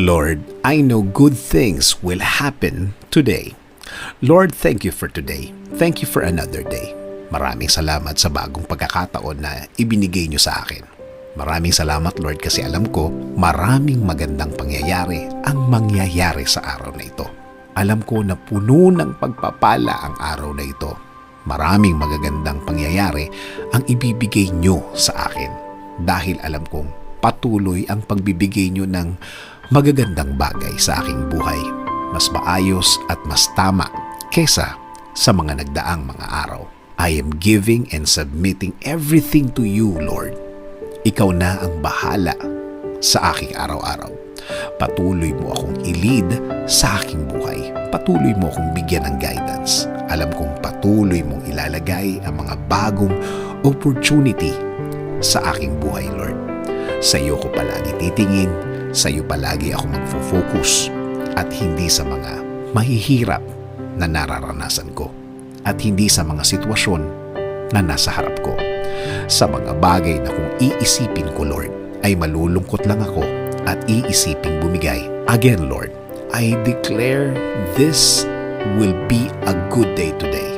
Lord, I know good things will happen today. Lord, thank you for today. Thank you for another day. Maraming salamat sa bagong pagkakataon na ibinigay niyo sa akin. Maraming salamat, Lord, kasi alam ko maraming magandang pangyayari ang mangyayari sa araw na ito. Alam ko na puno ng pagpapala ang araw na ito. Maraming magagandang pangyayari ang ibibigay niyo sa akin dahil alam kong patuloy ang pagbibigay niyo ng magagandang bagay sa aking buhay. Mas maayos at mas tama kesa sa mga nagdaang mga araw. I am giving and submitting everything to you, Lord. Ikaw na ang bahala sa aking araw-araw. Patuloy mo akong i-lead sa aking buhay. Patuloy mo akong bigyan ng guidance. Alam kong patuloy mong ilalagay ang mga bagong opportunity sa aking buhay, Lord. Sa iyo ko palagi titingin, sa iyo palagi ako magfo-focus at hindi sa mga mahihirap na nararanasan ko at hindi sa mga sitwasyon na nasa harap ko. Sa mga bagay na kung iisipin ko, Lord, ay malulungkot lang ako at iisiping bumigay. Again, Lord, I declare this will be a good day today.